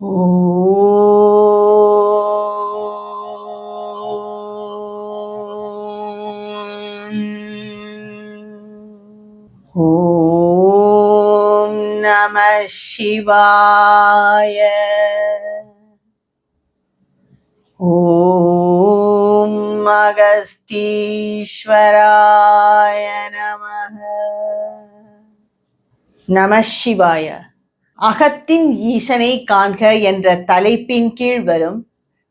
ஓம் நம சிவாய. ஓம் அகஸ்தீஸ்வராய நமः. நம சிவாய. அகத்தின் ஈசனை காண்க என்ற தலைப்பின் கீழ் வரும்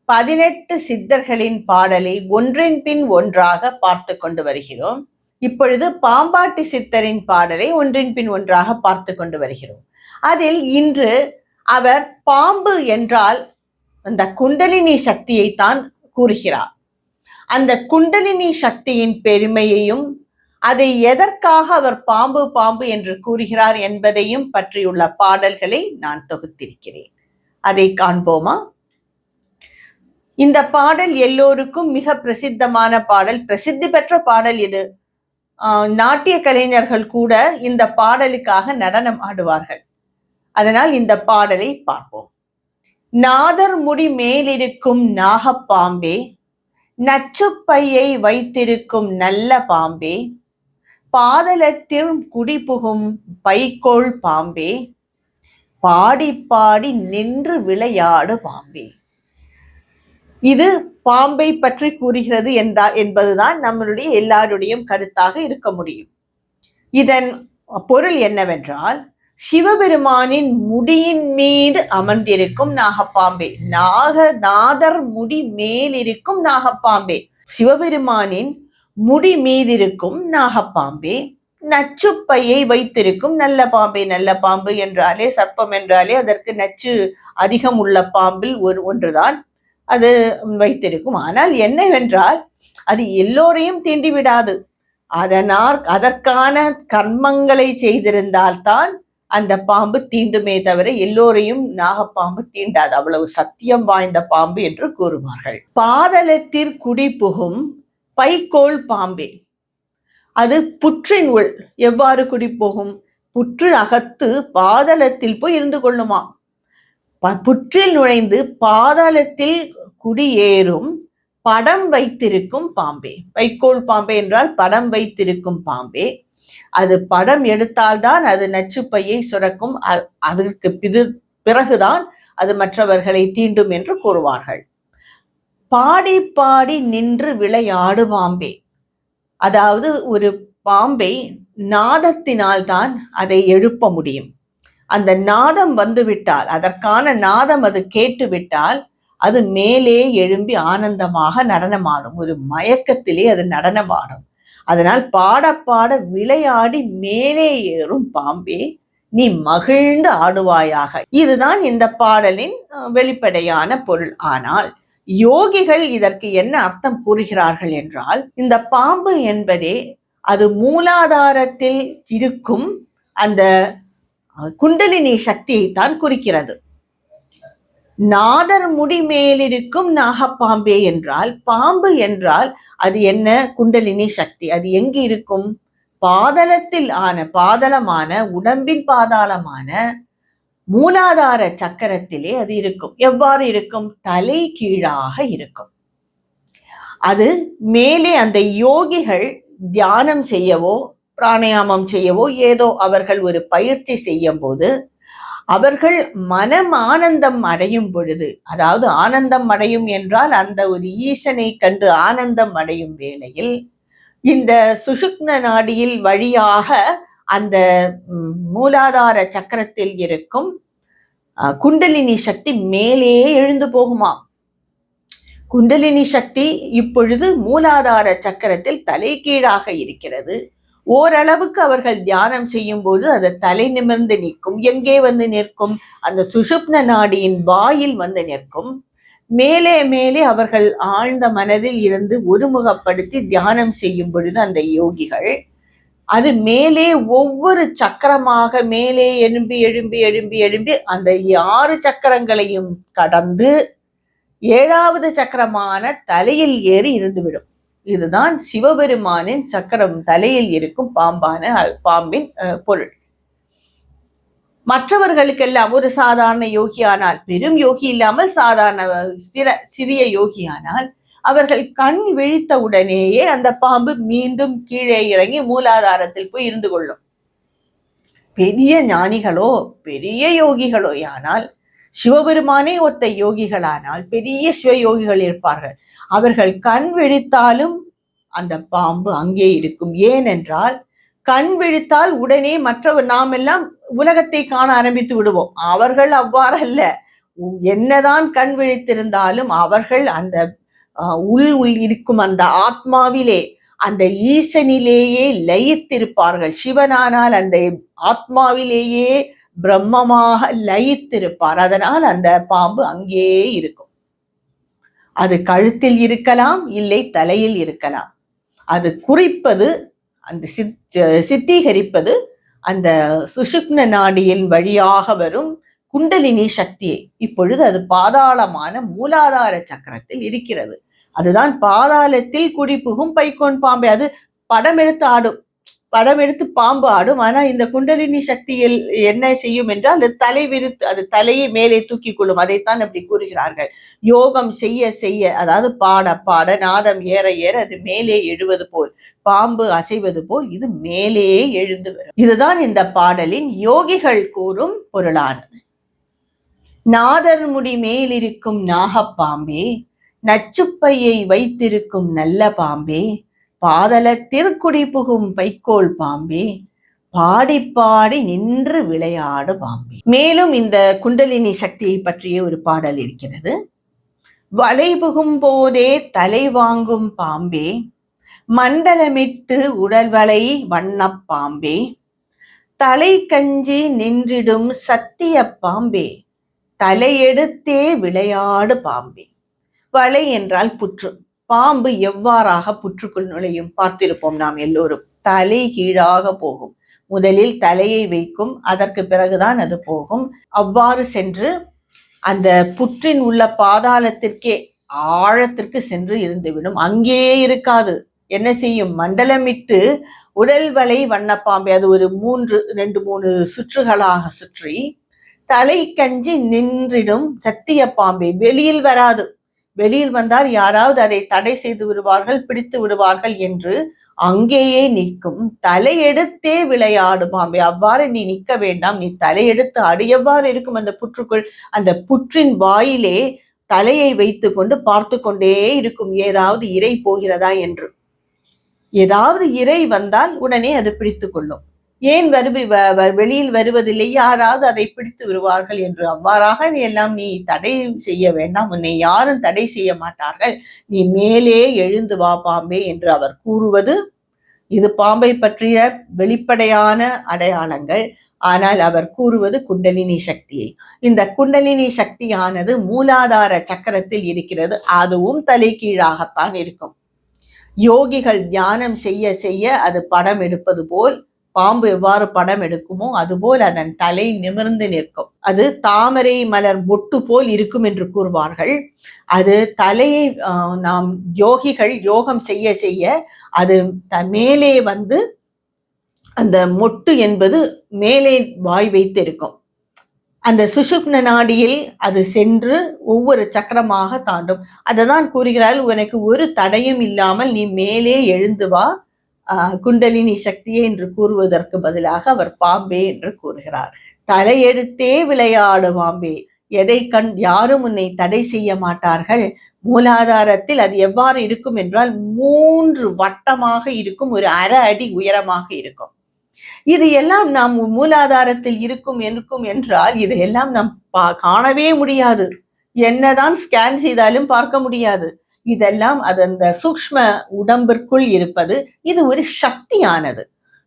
18 சித்தர்களின் பாடலை ஒன்றின் பின் ஒன்றாக பார்த்து கொண்டு வருகிறோம். இப்பொழுது பாம்பாட்டி சித்தரின் பாடலை ஒன்றின் பின் ஒன்றாக பார்த்து கொண்டு வருகிறோம். அதில் இன்று அவர் பாம்பு என்றால் அந்த குண்டலினி சக்தியை தான் கூறுகிறார். அந்த குண்டலினி சக்தியின் பெருமையையும் அதை எதற்காக அவர் பாம்பு பாம்பு என்று கூறுகிறார் என்பதையும் பற்றியுள்ள பாடல்களை நான் தொகுத்திருக்கிறேன். அதை காண்போமா? இந்த பாடல் எல்லோருக்கும் மிக பிரசித்தமான பாடல், பிரசித்தி பெற்ற பாடல். இது நாட்டிய கலைஞர்கள் கூட இந்த பாடலுக்காக நடனம் ஆடுவார்கள். அதனால் இந்த பாடலை பார்ப்போம். நாதர் முடி மேலிருக்கும் நாகப்பாம்பே, நச்சுப்பையை வைத்திருக்கும் நல்ல பாம்பே, பாதலத்தில் குடிபுகும் பைக்கோள் பாம்பே, பாடி பாடி நின்று விளையாடு பாம்பே. இது பாம்பை பற்றி கூறுகிறது என்பதுதான் நம்மளுடைய எல்லாருடைய கருத்தாக இருக்க முடியும். இதன் பொருள் என்னவென்றால், சிவபெருமானின் முடியின் மீது அமர்ந்திருக்கும் நாகப்பாம்பே. நாதர் முடி மேலிருக்கும் நாகப்பாம்பே, சிவபெருமானின் முடி மீதிருக்கும் நாகப்பாம்பே, நச்சுப்பையை வைத்திருக்கும் நல்ல பாம்பே. நல்ல பாம்பு என்றாலே, சர்ப்பம் என்றாலே அதற்கு நச்சு அதிகம் உள்ள பாம்பில் ஒன்றுதான் அது வைத்திருக்கும். ஆனால் என்னவென்றால், அது எல்லோரையும் தீண்டிவிடாது. அதற்கான கர்மங்களை செய்திருந்தால்தான் அந்த பாம்பு தீண்டுமே தவிர எல்லோரையும் நாகப்பாம்பு தீண்டாது. அவ்வளவு சத்தியம் வாய்ந்த பாம்பு என்று கூறுவார்கள். பாதலத்தில் குடிபுகும் பைக்கோள் பாம்பே, அது புற்றின் உள் எவ்வாறு குடிபோகும்? புற்று அகத்து பாதலத்தில் போய் இருந்து கொள்ளுமா. புற்றில் நுழைந்து பாதாளத்தில் குடியேறும் படம் வைத்திருக்கும் பாம்பே. வைக்கோல் பாம்பே என்றால் படம் வைத்திருக்கும் பாம்பே. அது படம் எடுத்தால்தான் அது நச்சுப்பையை சுரக்கும். அதற்கு பிறகுதான் அது மற்றவர்களை தீண்டும் என்று கூறுவார்கள். பாடி பாடி நின்று விளையாடு பாம்பே, அதாவது ஒரு பாம்பை நாதத்தினால்தான் அதை எழுப்ப முடியும். அந்த நாதம் வந்துவிட்டால், அதற்கான நாதம் அது கேட்டுவிட்டால் அது மேலே எழும்பி ஆனந்தமாக நடனமாடும். ஒரு மயக்கத்திலே அது நடனமாடும். அதனால் பாட பாட விளையாடி மேலே ஏறும் பாம்பே, நீ மகிழ்ந்து ஆடுவாயாக. இதுதான் இந்த பாடலின் வெளிப்படையான பொருள். ஆனால் யோகிகள் இதற்கு என்ன அர்த்தம் கூறுகிறார்கள் என்றால், இந்த பாம்பு என்பதே அது மூலாதாரத்தில் இருக்கும் அந்த குண்டலினி சக்தியை தான் குறிக்கிறது. நாதர் முடி மேலிருக்கும் நாகப்பாம்பே என்றால், பாம்பு என்றால் அது என்ன? குண்டலினி சக்தி. அது எங்கு இருக்கும்? பாதளத்தில் பாதளமான உடம்பின் பாதாளமான மூலாதார சக்கரத்திலே அது இருக்கும். எவ்வாறு இருக்கும்? தலை கீழாக இருக்கும். அது மேலே அந்த யோகிகள் தியானம் செய்யவோ பிராணாயாமம் செய்யவோ ஏதோ அவர்கள் ஒரு பயிற்சி செய்யும் போது அவர்கள் மனம் ஆனந்தம் அடையும் பொழுது, அதாவது ஆனந்தம் அடையும் என்றால் அந்த ஒரு ஈசனை கண்டு ஆனந்தம் அடையும் வேளையில் இந்த சுஷுக்ன நாடியில் வழியாக அந்த மூலாதார சக்கரத்தில் இருக்கும் குண்டலினி சக்தி மேலே எழுந்து போகுமா. குண்டலினி சக்தி இப்பொழுது மூலாதார சக்கரத்தில் தலைகீழாக இருக்கிறது. ஓரளவுக்கு அவர்கள் தியானம் செய்யும் போது அது தலை நிமிர்ந்து நிற்கும். எங்கே வந்து நிற்கும்? அந்த சுஷுப்ன நாடியின் வாயில் வந்து நிற்கும். மேலே மேலே அவர்கள் ஆழ்ந்த மனதில் இருந்து ஒருமுகப்படுத்தி தியானம் செய்யும் பொழுது அந்த யோகிகள் அது மேலே ஒவ்வொரு சக்கரமாக மேலே எழும்பி எழும்பி எழும்பி எழும்பி அந்த 6 சக்கரங்களையும் கடந்து 7வது சக்கரமான தலையில் ஏறி இருந்துவிடும். இதுதான் சிவபெருமானின் சக்கரம், தலையில் இருக்கும் பாம்பின் பொருள். மற்றவர்களுக்கெல்லாம் ஒரு சாதாரண யோகியானால், பெரும் யோகி இல்லாமல் சாதாரண சிறிய யோகியானால், அவர்கள் கண் விழித்த உடனேயே அந்த பாம்பு மீண்டும் கீழே இறங்கி மூலாதாரத்தில் போய் இருந்து கொள்ளும். பெரிய ஞானிகளோ பெரிய யோகிகளோ ஆனால், சிவபெருமானே ஒத்த யோகிகளானால் பெரிய சிவயோகிகள் இருப்பார்கள். அவர்கள் கண் விழித்தாலும் அந்த பாம்பு அங்கே இருக்கும். ஏனென்றால் கண் விழித்தால் உடனே மற்றவர் நாம் எல்லாம் உலகத்தை காண ஆரம்பித்து விடுவோம். அவர்கள் அவ்வாறு அல்ல. என்னதான் கண் விழித்திருந்தாலும் அவர்கள் அந்த உள் இருக்கும் அந்த ஆத்மாவிலே, அந்த ஈசனிலேயே லயித்திருப்பார்கள். சிவனானால் அந்த ஆத்மாவிலேயே பிரம்மமாக லயித்திருப்பார். அதனால் அந்த பாம்பு அங்கேயே இருக்கும். அது கழுத்தில் இருக்கலாம், இல்லை தலையில் இருக்கலாம். அது குறிப்பது, அந்த சித்தீகரிப்பது அந்த சுஷுப்ன நாடியின் வழியாக வரும் குண்டலினி சக்தியை. இப்பொழுது அது பாதாளமான மூலாதார சக்கரத்தில் இருக்கிறது. அதுதான் பாதாளத்தில் குடிபுகும் பைக்கோன் பாம்பை. அது படம் எடுத்து ஆடும், படம் எடுத்து பாம்பு ஆடும். ஆனா இந்த குண்டலினி சக்தியில் என்ன செய்யும் என்றால் அது தலை விரித்து, அது தலையை மேலே தூக்கி கொள்ளும். அதைத்தான் அப்படி கூறுகிறார்கள். யோகம் செய்ய செய்ய, அதாவது பாட பாட, நாதம் ஏற ஏற அது மேலே எழுவது போல், பாம்பு அசைவது போல் இது மேலே எழுந்து வரும். இதுதான் இந்த பாடலின் யோகிகள் கூறும் பொருளானது. நாதர் முடி மேலிருக்கும் நாகப்பாம்பே, நச்சுப்பையை வைத்திருக்கும் நல்ல பாம்பே, பாதலத்திற்குடி புகும் பைக்கோல் பாம்பே, பாடி பாடி நின்று விளையாடு பாம்பே. மேலும் இந்த குண்டலினி சக்தியை பற்றிய ஒரு பாடல் இருக்கிறது. வலை புகும் போதே தலை வாங்கும் பாம்பே, மண்டலமிட்டு உடல்வலை வண்ணப் பாம்பே, தலை கஞ்சி நின்றிடும் சத்திய பாம்பே, தலையெடுத்தே விளையாடு பாம்பே. வலை என்றால் புற்று. பாம்பு எவ்வாறாக புற்றுக்குள் நுழையும் பார்த்திருப்போம் நாம் எல்லோரும். தலை கீழாக போகும். முதலில் தலையை வைக்கும், அதற்கு பிறகுதான் அது போகும். அவ்வாறு சென்று அந்த புற்றின் உள்ள பாதாளத்திற்கே, ஆழத்திற்கு சென்று இருந்துவிடும். அங்கேயே இருக்காது. என்ன செய்யும்? மண்டலமிட்டு உடல் வலை வண்ணப்பாம்பை, அது ஒரு 2-3 சுற்றுகளாக சுற்றி தலை கஞ்சி நின்றிடும் சத்திய பாம்பை. வெளியில் வராது. வெளியில் வந்தால் யாராவது அதை தடை செய்து விடுவார்கள், பிடித்து விடுவார்கள் என்று அங்கேயே நிற்கும். தலையெடுத்தே விளையாடு பாம்பே. அவ்வாறு நீ நிற்க வேண்டாம், நீ தலையெடுத்து ஆடு. எவ்வாறு இருக்கும் அந்த புற்றுக்குள்? அந்த புற்றின் வாயிலே தலையை வைத்து கொண்டு பார்த்து கொண்டே இருக்கும், ஏதாவது இரை போகிறதா என்று. ஏதாவது இரை வந்தால் உடனே அது பிடித்து கொள்ளும். ஏன் வெளியில் வருவதில்லை? யாராவது அதை பிடித்து விடுவார்கள் என்று. அவ்வாறாக எல்லாம் நீ தடை செய்ய வேண்டாம், உன்னை யாரும் தடை செய்ய மாட்டார்கள், நீ மேலே எழுந்து வா பாம்பே என்று அவர் கூறுவது. இது பாம்பை பற்றிய வெளிப்படையான அடையாளங்கள். ஆனால் அவர் கூறுவது குண்டலினி சக்தியை. இந்த குண்டலினி சக்தியானது மூலாதார சக்கரத்தில் இருக்கிறது. அதுவும் தலைகீழாகத்தான் இருக்கும். யோகிகள் தியானம் செய்ய செய்ய அது படம் எடுப்பது போல், பாம்பு எவ்வாறு படம் எடுக்குமோ அதுபோல் அதன் தலை நிமிர்ந்து நிற்கும். அது தாமரை மலர் மொட்டு போல் இருக்கும் என்று கூறுவார்கள். அது தலையை நாம் யோகிகள் யோகம் செய்ய செய்ய அது மேலே வந்து அந்த மொட்டு என்பது மேலே வாய் வைத்து இருக்கும். அந்த சுஷுப்ன நாடியில் அது சென்று ஒவ்வொரு சக்கரமாக தாண்டும். அததான் கூறுகிறார்கள், உனக்கு ஒரு தடையும் இல்லாமல் நீ மேலே எழுந்து வா குண்டலினி சக்தியே என்று கூறுவதற்கு பதிலாக அவர் பாம்பே என்று கூறுகிறார். தலையெடுத்தே விளையாடு பாம்பே. எதை யாரும் உன்னை தடை செய்ய மாட்டார்கள். மூலாதாரத்தில் அது எவ்வாறு இருக்கும் என்றால் 3 வட்டமாக இருக்கும், ஒரு அரை அடி உயரமாக இருக்கும். இது எல்லாம் நாம் மூலாதாரத்தில் இருக்கும் என்றால் இதையெல்லாம் நாம் காணவே முடியாது. என்னதான் ஸ்கேன் செய்தாலும் பார்க்க முடியாது. இதெல்லாம் அது அந்த சூக்ஷ்ம உடம்பிற்குள் இருப்பது. இது ஒரு சக்தியானது.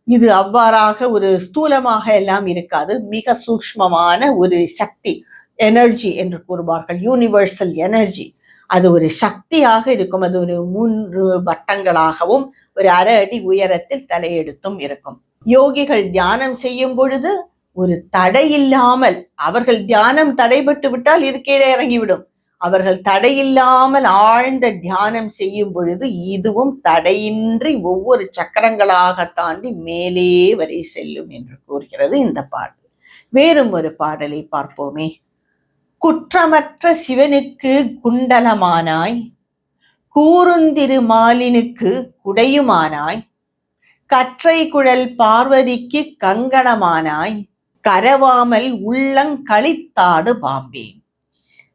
இது அவ்வாறாக ஒரு ஸ்தூலமாக எல்லாம் இருக்காது. மிக சூக்ஷ்மமான ஒரு சக்தி, எனர்ஜி என்று கூறுவார்கள், யூனிவர்சல் எனர்ஜி. அது ஒரு சக்தியாக இருக்கும். அது ஒரு 3 வட்டங்களாகவும் ஒரு அரை அடி உயரத்தில் தலையெடுத்தும் இருக்கும். யோகிகள் தியானம் செய்யும் பொழுது ஒரு தடை இல்லாமல், அவர்கள் தியானம் தடைபட்டு விட்டால் இது கீழே இறங்கிவிடும். அவர்கள் தடையில்லாமல் ஆழ்ந்த தியானம் செய்யும் பொழுது இதுவும் தடையின்றி ஒவ்வொரு சக்கரங்களாக தாண்டி மேலே வரை செல்லும் என்று கூறுகிறது இந்த பாடல். வேறும் ஒரு பாடலை பார்ப்போமே. குற்றமற்ற சிவனுக்கு குண்டலமானாய், கூருந்திரு மாலினுக்கு குடையுமானாய், கற்றை குழல் பார்வதிக்கு கங்கணமானாய், கரவாமல் உள்ளங்களித்தாடு பாம்பே.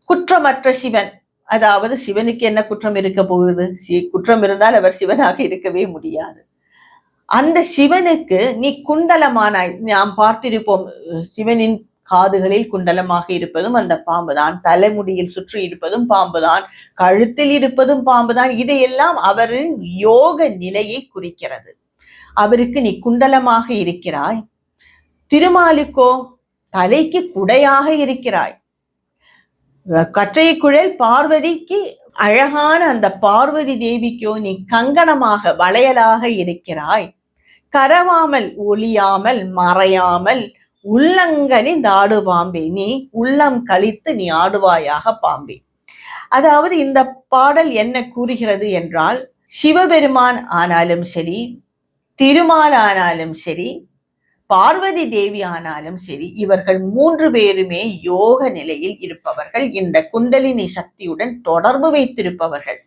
குற்றமற்ற சிவன், அதாவது சிவனுக்கு என்ன குற்றம் இருக்க போகுது? குற்றம் இருந்தால் அவர் சிவனாக இருக்கவே முடியாது. அந்த சிவனுக்கு நீ குண்டலமானாய். நாம் பார்த்திருப்போம், சிவனின் காதுகளில் குண்டலமாக இருப்பதும் அந்த பாம்புதான், தலைமுடியில் சுற்றி இருப்பதும் பாம்புதான், கழுத்தில் இருப்பதும் பாம்புதான். இதையெல்லாம் அவரின் யோக நிலையை குறிக்கிறது. அவருக்கு நீ குண்டலமாக இருக்கிறாய். திருமாலுக்கோ தலைக்கு குடையாக இருக்கிறாய். கற்றை குழல் பார்வதிக்கு அழகான அந்த பார்வதி தேவிக்கோ நீ கங்கணமாக வளையலாக இருக்கிறாய். கரவாமல் ஒளியாமல் மறையாமல் உள்ளங்கனிந்து ஆடு பாம்பே, நீ உள்ளம் கழித்து நீ ஆடுவாயாக பாம்பே. அதாவது இந்த பாடல் என்ன கூறுகிறது என்றால், சிவபெருமான் ஆனாலும் சரி, திருமால் ஆனாலும் சரி, பார்வதி தேவி ஆனாலும் சரி, இவர்கள் 3 பேருமே யோக நிலையில் இருப்பவர்கள், இந்த குண்டலினி சக்தியுடன் தொடர்பு வைத்திருப்பவர்கள்.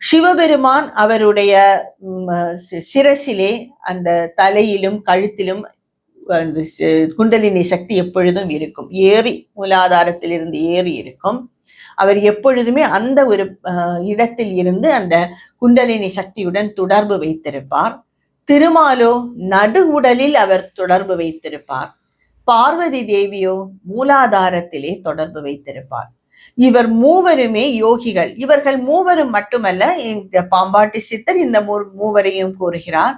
சிவபெருமான் அவருடைய சிரசிலே, அந்த தலையிலும் கழுத்திலும் குண்டலினி சக்தி எப்பொழுதும் இருக்கும். ஏறி, மூலாதாரத்திலிருந்து ஏறி இருக்கும். அவர் எப்பொழுதுமே அந்த ஒரு இடத்தில் இருந்து அந்த குண்டலினி சக்தியுடன் தொடர்பு வைத்திருப்பார். திருமாலோ நடு உடலில் அவர் தொடர்பு வைத்திருப்பார். பார்வதி தேவியோ மூலாதாரத்திலே தொடர்பு வைத்திருப்பார். இவர் மூவருமே யோகிகள். இவர்கள் மூவரும் மட்டுமல்ல, இந்த பாம்பாட்டி சித்தர் இந்த மூவரையும் கூறுகிறார்.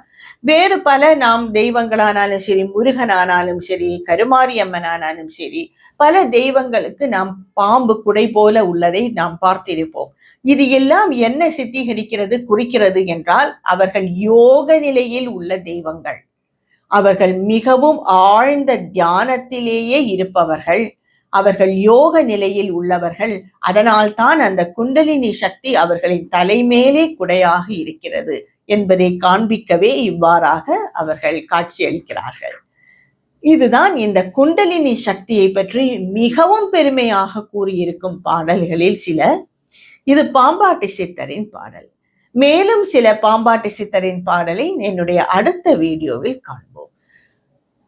வேறு பல நாம் தெய்வங்களானாலும் சரி, முருகனானாலும் சரி, கருமாரியம்மன் ஆனாலும் சரி, பல தெய்வங்களுக்கு நாம் பாம்பு குடை போல உள்ளதை நாம் பார்த்திருப்போம். இது எல்லாம் என்ன சித்தீகரிக்கிறது, குறிக்கிறது என்றால், அவர்கள் யோக நிலையில் உள்ள தெய்வங்கள். அவர்கள் மிகவும் ஆழ்ந்த தியானத்திலேயே இருப்பவர்கள். அவர்கள் யோக நிலையில் உள்ளவர்கள். அதனால் தான் அந்த குண்டலினி சக்தி அவர்களின் தலைமேலே குடையாக இருக்கிறது என்பதை காண்பிக்கவே இவ்வாறாக அவர்கள் காட்சியளிக்கிறார்கள். இதுதான் இந்த குண்டலினி சக்தியை பற்றி மிகவும் பெருமையாக கூறியிருக்கும் பாடல்களில் சில. இது பாம்பாட்டி சித்தரின் பாடல். மேலும் சில பாம்பாட்டி சித்தரின் பாடலை என்னுடைய அடுத்த வீடியோவில் காண்போம்.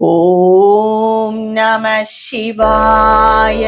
ஓம் நம சிவாய.